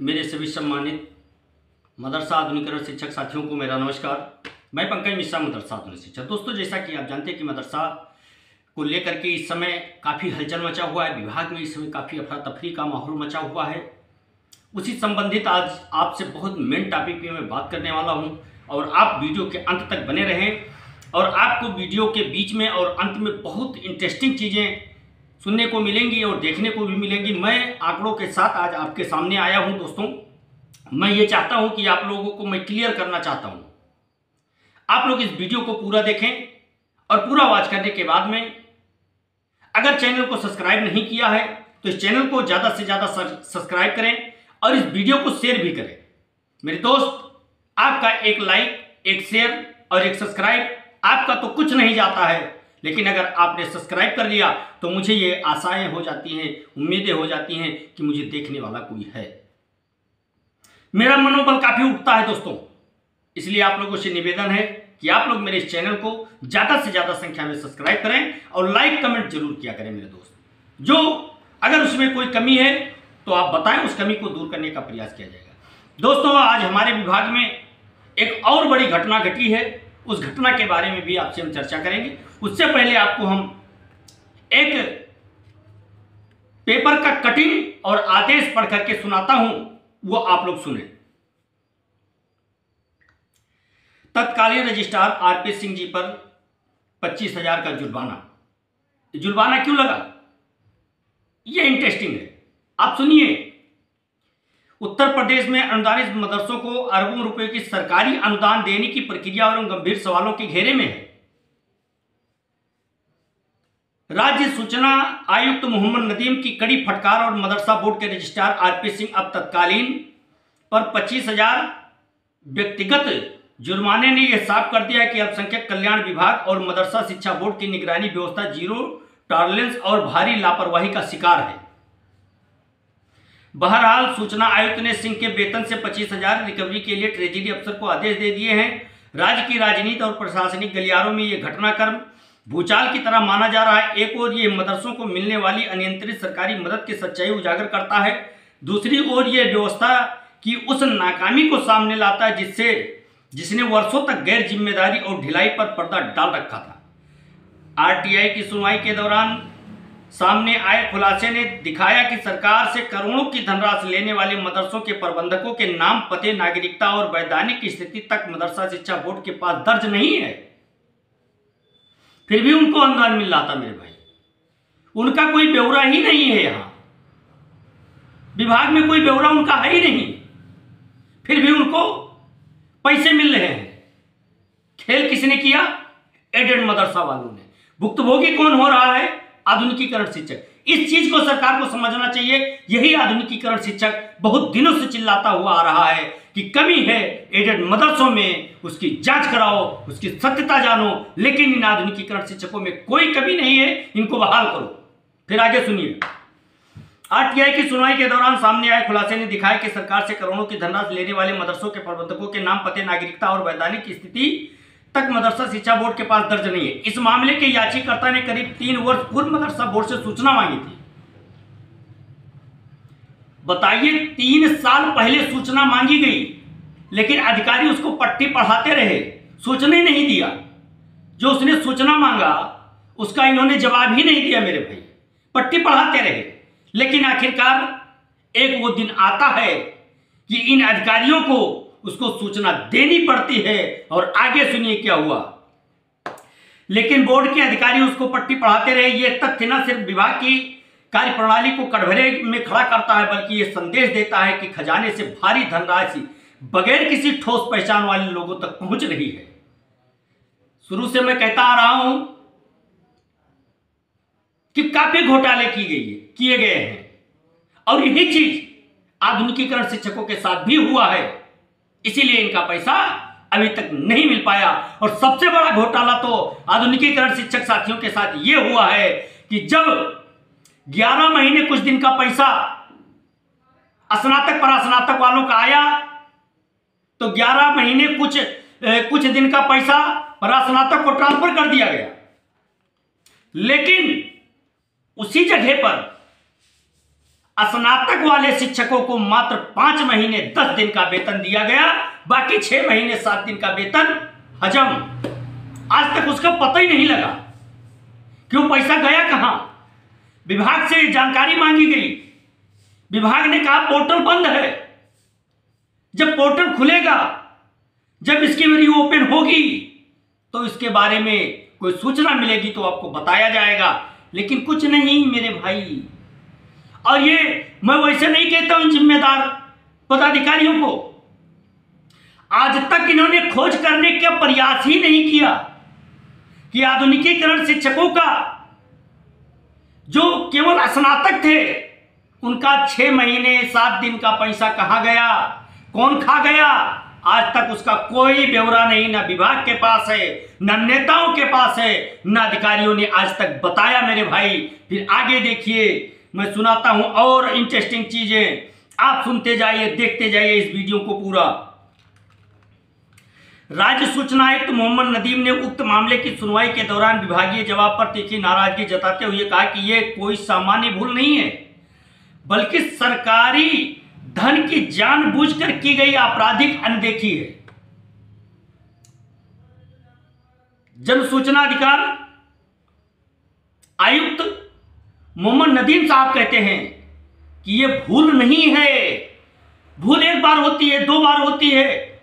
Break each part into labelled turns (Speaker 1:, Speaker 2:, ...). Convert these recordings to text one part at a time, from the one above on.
Speaker 1: मेरे सभी सम्मानित मदरसा आधुनिकीकरण शिक्षक साथियों को मेरा नमस्कार। मैं पंकज मिश्रा, मदरसा आधुनिक शिक्षक। दोस्तों, जैसा कि आप जानते हैं कि मदरसा को लेकर के इस समय काफ़ी हलचल मचा हुआ है। विभाग में इस समय काफ़ी अफरा तफरी का माहौल मचा हुआ है। उसी संबंधित आज आपसे बहुत मेन टॉपिक पे मैं बात करने वाला हूं और आप वीडियो के अंत तक बने रहें। और आपको वीडियो के बीच में और अंत में बहुत इंटरेस्टिंग चीज़ें सुनने को मिलेंगी और देखने को भी मिलेंगी। मैं आंकड़ों के साथ आज आपके सामने आया हूं। दोस्तों, मैं ये चाहता हूं कि आप लोगों को मैं क्लियर करना चाहता हूं, आप लोग इस वीडियो को पूरा देखें और पूरा वॉच करने के बाद में अगर चैनल को सब्सक्राइब नहीं किया है तो इस चैनल को ज़्यादा से ज़्यादा सब्सक्राइब करें और इस वीडियो को शेयर भी करें। मेरे दोस्त, आपका एक लाइक, एक शेयर और एक सब्सक्राइब आपका तो कुछ नहीं जाता है, लेकिन अगर आपने सब्सक्राइब कर लिया तो मुझे ये आशाएं हो जाती हैं, उम्मीदें हो जाती हैं कि मुझे देखने वाला कोई है। मेरा मनोबल काफ़ी उठता है दोस्तों। इसलिए आप लोगों से निवेदन है कि आप लोग मेरे इस चैनल को ज़्यादा से ज़्यादा संख्या में सब्सक्राइब करें और लाइक कमेंट जरूर किया करें मेरे दोस्त। जो अगर उसमें कोई कमी है तो आप बताएं, उस कमी को दूर करने का प्रयास किया जाएगा। दोस्तों, आज हमारे विभाग में एक और बड़ी घटना घटी है। उस घटना के बारे में भी आपसे हम चर्चा करेंगे। उससे पहले आपको हम एक पेपर का कटिंग और आदेश पढ़ करके सुनाता हूं, वो आप लोग सुने। तत्कालीन रजिस्ट्रार आरपी सिंह जी पर 25,000 का जुर्माना। जुर्माना क्यों लगा, ये इंटरेस्टिंग है, आप सुनिए। उत्तर प्रदेश में अनुदानित मदरसों को अरबों रुपए की सरकारी अनुदान देने की प्रक्रिया और गंभीर सवालों के घेरे में है। राज्य सूचना आयुक्त मोहम्मद नदीम की कड़ी फटकार और मदरसा बोर्ड के रजिस्ट्रार आरपी सिंह अब तत्कालीन पर 25,000 व्यक्तिगत जुर्माने ने यह साफ कर दिया है कि अल्पसंख्यक कल्याण विभाग और मदरसा शिक्षा बोर्ड की निगरानी व्यवस्था जीरो टॉलरेंस और भारी लापरवाही का शिकार है। बहरहाल, सूचना आयुक्त ने सिंह के वेतन से 25,000 रिकवरी के लिए ट्रेजरी अफसर को आदेश दे दिए हैं। राज्य की राजनीति और प्रशासनिक गलियारों में यह घटनाक्रम भूचाल की तरह माना जा रहा है। एक ओर ये मदरसों को मिलने वाली अनियंत्रित सरकारी मदद की सच्चाई उजागर करता है, दूसरी ओर यह व्यवस्था की उस नाकामी को सामने लाता है जिसने वर्षों तक गैर जिम्मेदारी और ढिलाई पर पर्दा डाल रखा था। आरटीआई की सुनवाई के दौरान सामने आए खुलासे ने दिखाया कि सरकार से करोड़ों की धनराशि लेने वाले मदरसों के प्रबंधकों के नाम, पते, नागरिकता और वैधानिक स्थिति तक मदरसा शिक्षा बोर्ड के पास दर्ज नहीं है। फिर भी उनको अनुदान मिल रहा था मेरे भाई। उनका कोई ब्यौरा ही नहीं है, यहां विभाग में कोई ब्यौरा उनका है ही नहीं, फिर भी उनको पैसे मिल रहे हैं। खेल किसने किया? एडेड मदरसा वालों ने। भुक्तभोगी कौन हो रहा है? आधुनिकीकरण शिक्षक। इस चीज को सरकार को समझना चाहिए। यही आधुनिकीकरण शिक्षक बहुत दिनों से चिल्लाता हुआ आ रहा है कि कमी है एडेड मदरसों में, उसकी जांच कराओ, उसकी सत्यता जानो। लेकिन इन आधुनिकीकरण शिक्षकों में कोई कमी नहीं है, इनको बहाल करो। फिर आगे सुनिए। आरटीआई की सुनवाई के दौरान सामने आए खुलासे ने दिखाया कि सरकार से करोड़ों की धनराशि लेने वाले मदरसों के प्रबंधकों के नाम, पते, नागरिकता और वैधानिक स्थिति तक मदरसा शिक्षा बोर्ड के पास दर्ज नहीं है। इस मामले के याचिकाकर्ता ने करीब 3 वर्ष पूर्व मदरसा बोर्ड से सूचना मांगी थी। बताइए, 3 साल पहले सूचना मांगी गई, लेकिन अधिकारी उसको पट्टी पढ़ाते रहे, सूचना नहीं दिया। जो उसने सूचना मांगा उसका इन्होंने जवाब ही नहीं दिया मेरे भाई, पट्टी पढ़ाते रहे। लेकिन आखिरकार एक वो दिन आता है कि इन अधिकारियों को उसको सूचना देनी पड़ती है। और आगे सुनिए क्या हुआ। लेकिन बोर्ड के अधिकारी उसको पट्टी पढ़ाते रहे। यह तथ्य न सिर्फ विभाग की कार्यप्रणाली को कटघरे में खड़ा करता है, बल्कि यह संदेश देता है कि खजाने से भारी धनराशि बगैर किसी ठोस पहचान वाले लोगों तक पहुंच रही है। शुरू से मैं कहता आ रहा हूं कि काफी घोटाले किए गए हैं और यही चीज आधुनिकीकरण शिक्षकों के साथ भी हुआ है। इसीलिए इनका पैसा अभी तक नहीं मिल पाया। और सबसे बड़ा घोटाला तो आधुनिकीकरण शिक्षक साथियों के साथ यह हुआ है कि जब 11 महीने कुछ दिन का पैसा स्नातक परास्नातक वालों का आया तो 11 महीने कुछ दिन का पैसा परास्नातक को ट्रांसफर कर दिया गया। लेकिन उसी जगह पर स्नातक वाले शिक्षकों को मात्र 5 महीने 10 दिन का वेतन दिया गया, बाकी 6 महीने 7 दिन का वेतन हजम। आज तक उसका पता ही नहीं लगा क्यों, पैसा गया कहां। विभाग से जानकारी मांगी गई, विभाग ने कहा पोर्टल बंद है। जब पोर्टल खुलेगा, जब इसकी मेरी ओपन होगी तो इसके बारे में कोई सूचना मिलेगी तो आपको बताया जाएगा, लेकिन कुछ नहीं मेरे भाई। और ये मैं वैसे नहीं कहता हूं जिम्मेदार पदाधिकारियों को, आज तक इन्होंने खोज करने का प्रयास ही नहीं किया कि आधुनिकीकरण शिक्षकों का जो केवल स्नातक थे उनका 6 महीने 7 दिन का पैसा कहां गया, कौन खा गया, आज तक उसका कोई ब्यौरा नहीं, ना विभाग के पास है, ना नेताओं के पास है, ना अधिकारियों ने आज तक बताया मेरे भाई। फिर आगे देखिए, मैं सुनाता हूं और इंटरेस्टिंग चीजें, आप सुनते जाइए, देखते जाइए इस वीडियो को पूरा। राज्य सूचना आयुक्त मोहम्मद नदीम ने उक्त मामले की सुनवाई के दौरान विभागीय जवाब पर तीखी नाराजगी जताते हुए कहा कि यह कोई सामान्य भूल नहीं है, बल्कि सरकारी धन की जानबूझकर की गई आपराधिक अनदेखी है। जन सूचना अधिकार आयुक्त मोहम्मद नदीम साहब कहते हैं कि यह भूल नहीं है। भूल एक बार होती है, 2 बार होती है,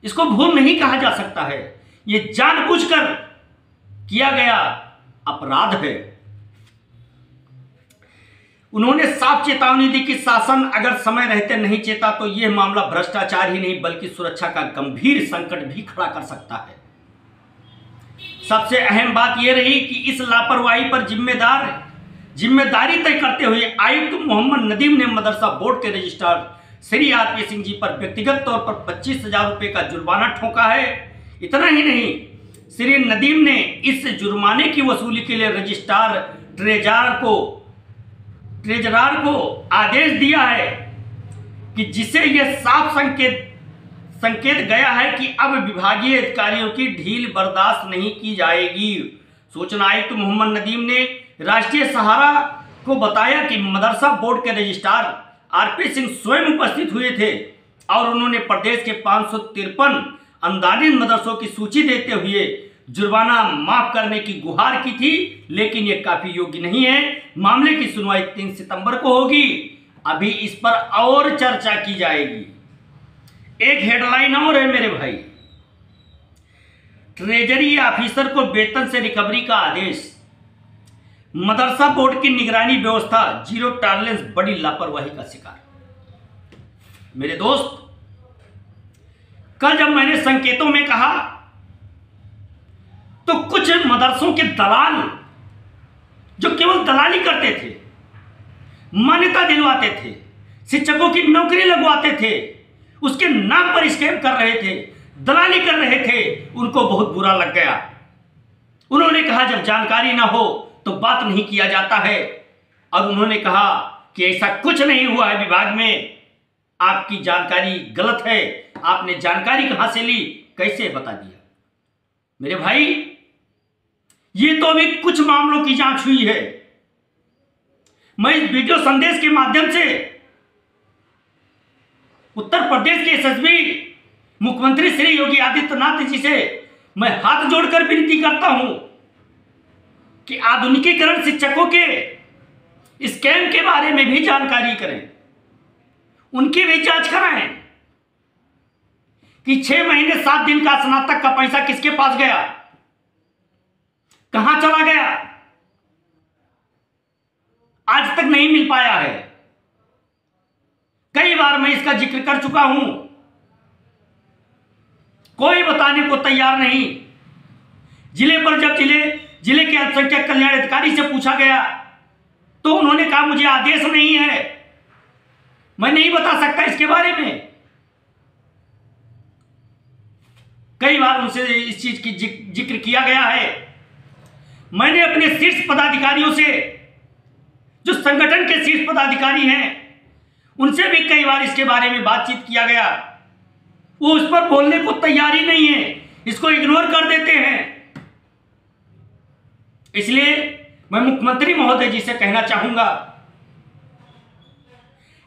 Speaker 1: इसको भूल नहीं कहा जा सकता है। यह जानबूझकर किया गया अपराध है। उन्होंने साफ चेतावनी दी कि शासन अगर समय रहते नहीं चेता तो यह मामला भ्रष्टाचार ही नहीं बल्कि सुरक्षा का गंभीर संकट भी खड़ा कर सकता है। सबसे अहम बात यह रही कि इस लापरवाही पर जिम्मेदारी तय करते हुए आयुक्त मोहम्मद नदीम ने मदरसा बोर्ड के रजिस्ट्रार श्री आरपी सिंह जी पर व्यक्तिगत तौर पर 25,000 रुपये का जुर्माना ठोका है। इतना ही नहीं, श्री नदीम ने इस जुर्माने की वसूली के लिए रजिस्ट्रार ट्रेजरार को आदेश दिया है कि जिसे यह साफ संकेत गया है कि अब विभागीय अधिकारियों की ढील बर्दाश्त नहीं की जाएगी। सूचना आयुक्त मोहम्मद नदीम ने राष्ट्रीय सहारा को बताया कि मदरसा बोर्ड के रजिस्ट्रार आरपी सिंह स्वयं उपस्थित हुए थे और उन्होंने प्रदेश के 553 अनुदानित मदरसों की सूची देते हुए जुर्माना माफ करने की गुहार की थी, लेकिन यह काफी योग्य नहीं है। मामले की सुनवाई 3 सितंबर को होगी। अभी इस पर और चर्चा की जाएगी। एक हेडलाइन और है मेरे भाई, ट्रेजरी ऑफिसर को वेतन से रिकवरी का आदेश। मदरसा बोर्ड की निगरानी व्यवस्था जीरो टॉलरेंस बड़ी लापरवाही का शिकार। मेरे दोस्त, कल जब मैंने संकेतों में कहा तो कुछ मदरसों के दलाल जो केवल दलाली करते थे, मान्यता दिलवाते थे, शिक्षकों की नौकरी लगवाते थे, उसके नाम पर स्कैम कर रहे थे, दलाली कर रहे थे, उनको बहुत बुरा लग गया। उन्होंने कहा जब जानकारी ना हो तो बात नहीं किया जाता है, और उन्होंने कहा कि ऐसा कुछ नहीं हुआ है विभाग में, आपकी जानकारी गलत है, आपने जानकारी कहां से ली, कैसे बता दिया। मेरे भाई, ये तो अभी कुछ मामलों की जांच हुई है। मैं इस वीडियो संदेश के माध्यम से उत्तर प्रदेश के एसएसपी मुख्यमंत्री श्री योगी आदित्यनाथ जी से मैं हाथ जोड़कर विनती करता हूं कि आधुनिकीकरण शिक्षकों के स्कैम के बारे में भी जानकारी करें, उनकी भी जांच कराएं कि 6 महीने 7 दिन का स्नातक का पैसा किसके पास गया, कहां चला गया, आज तक नहीं मिल पाया है। कई बार मैं इसका जिक्र कर चुका हूं, कोई बताने को तैयार नहीं। जिले पर जब जिले के अल्पसंख्यक कल्याण अधिकारी से पूछा गया तो उन्होंने कहा मुझे आदेश नहीं है, मैं नहीं बता सकता इसके बारे में। कई बार उनसे इस चीज की जिक्र किया गया है। मैंने अपने शीर्ष पदाधिकारियों से, जो संगठन के शीर्ष पदाधिकारी हैं, उनसे भी कई बार इसके बारे में बातचीत किया गया। वो उस पर बोलने को तैयार ही नहीं है, इसको इग्नोर कर देते हैं। इसलिए मैं मुख्यमंत्री महोदय जी से कहना चाहूंगा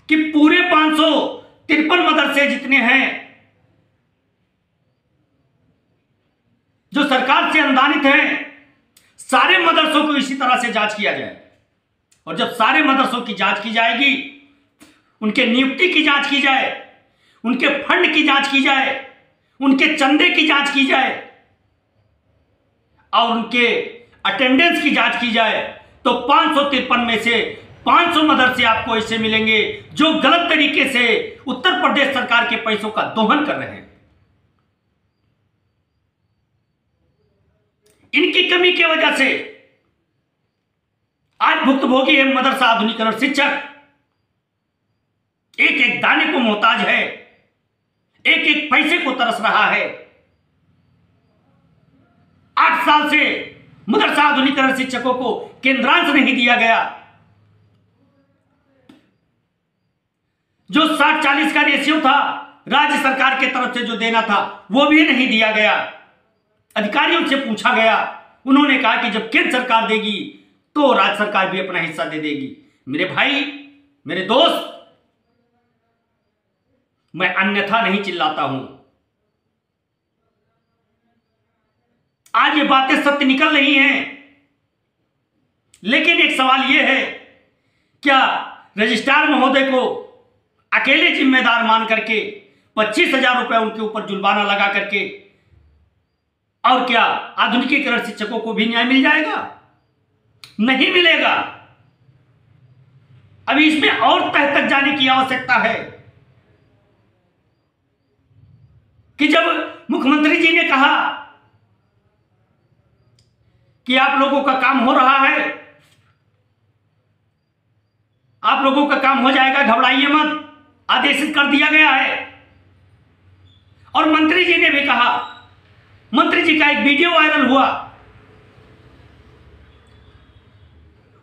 Speaker 1: कि पूरे 553 मदरसे जितने हैं जो सरकार से अनुदानित हैं, सारे मदरसों को इसी तरह से जांच किया जाए। और जब सारे मदरसों की जांच की जाएगी, उनके नियुक्ति की जांच की जाए, उनके फंड की जांच की जाए, उनके चंदे की जांच की जाए और उनके अटेंडेंस की जांच की जाए, तो 553 में से 500 मदरसे आपको ऐसे मिलेंगे जो गलत तरीके से उत्तर प्रदेश सरकार के पैसों का दोहन कर रहे हैं। इनकी कमी की वजह से आज भुक्तभोगी है मदरसा आधुनिकीकरण शिक्षक। एक एक दाने को मोहताज है, एक एक पैसे को तरस रहा है। 8 साल से मदरसा आधुनिकीकरण शिक्षकों को केंद्रांश नहीं दिया गया। जो 60-40 का रेशियो था राज्य सरकार की तरफ से जो देना था वो भी नहीं दिया गया। अधिकारियों से पूछा गया, उन्होंने कहा कि जब केंद्र सरकार देगी तो राज्य सरकार भी अपना हिस्सा दे देगी। मेरे भाई, मेरे दोस्त, मैं अन्यथा नहीं चिल्लाता हूं। आज ये बातें सत्य निकल रही हैं, लेकिन एक सवाल यह है, क्या रजिस्ट्रार महोदय को अकेले जिम्मेदार मान करके 25,000 रुपए उनके ऊपर जुर्माना लगा करके और क्या आधुनिकीकरण शिक्षकों को भी न्याय मिल जाएगा? नहीं मिलेगा। अभी इसमें और तह तक जाने की आवश्यकता है कि जब मुख्यमंत्री जी ने कहा कि आप लोगों का काम हो रहा है, आप लोगों का काम हो जाएगा, घबराइए मत, आदेशित कर दिया गया है। और मंत्री जी ने भी कहा, मंत्री जी का एक वीडियो वायरल हुआ,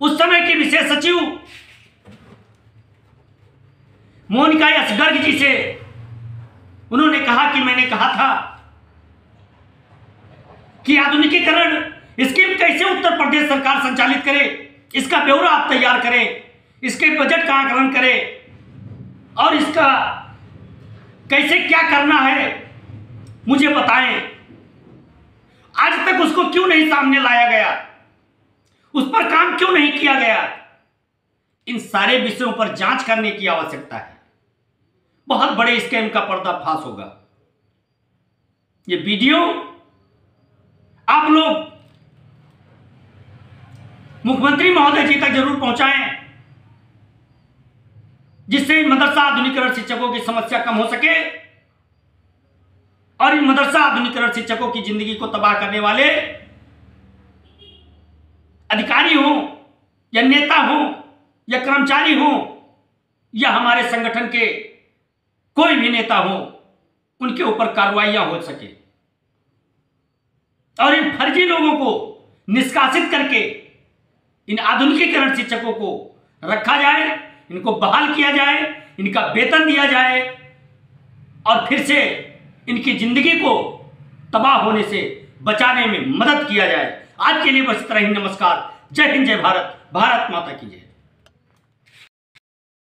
Speaker 1: उस समय के विशेष सचिव मोनिका एस गर्ग जी से उन्होंने कहा कि मैंने कहा था कि आधुनिकीकरण स्कीम कैसे उत्तर प्रदेश सरकार संचालित करे, इसका ब्यौरा आप तैयार करें, इसके बजट का आकलन करें और इसका कैसे क्या करना है मुझे बताएं। आज तक उसको क्यों नहीं सामने लाया गया, उस पर काम क्यों नहीं किया गया? इन सारे विषयों पर जांच करने की आवश्यकता है। बहुत बड़े स्कैम का पर्दाफाश होगा। ये वीडियो आप लोग मुख्यमंत्री महोदय जी तक जरूर पहुंचाएं, जिससे मदरसा आधुनिकीकरण शिक्षकों की समस्या कम हो सके और इन मदरसा आधुनिकीकरण शिक्षकों की जिंदगी को तबाह करने वाले अधिकारी हो या नेता हो या कर्मचारी हो या हमारे संगठन के कोई भी नेता हो, उनके ऊपर कार्रवाइयां हो सके और इन फर्जी लोगों को निष्कासित करके इन आधुनिकीकरण शिक्षकों को रखा जाए, इनको बहाल किया जाए, इनका वेतन दिया जाए और फिर से इनकी जिंदगी को तबाह होने से बचाने में मदद किया जाए। आज के लिए बस इतना ही। नमस्कार, जय हिंद, जय भारत, भारत माता की जय।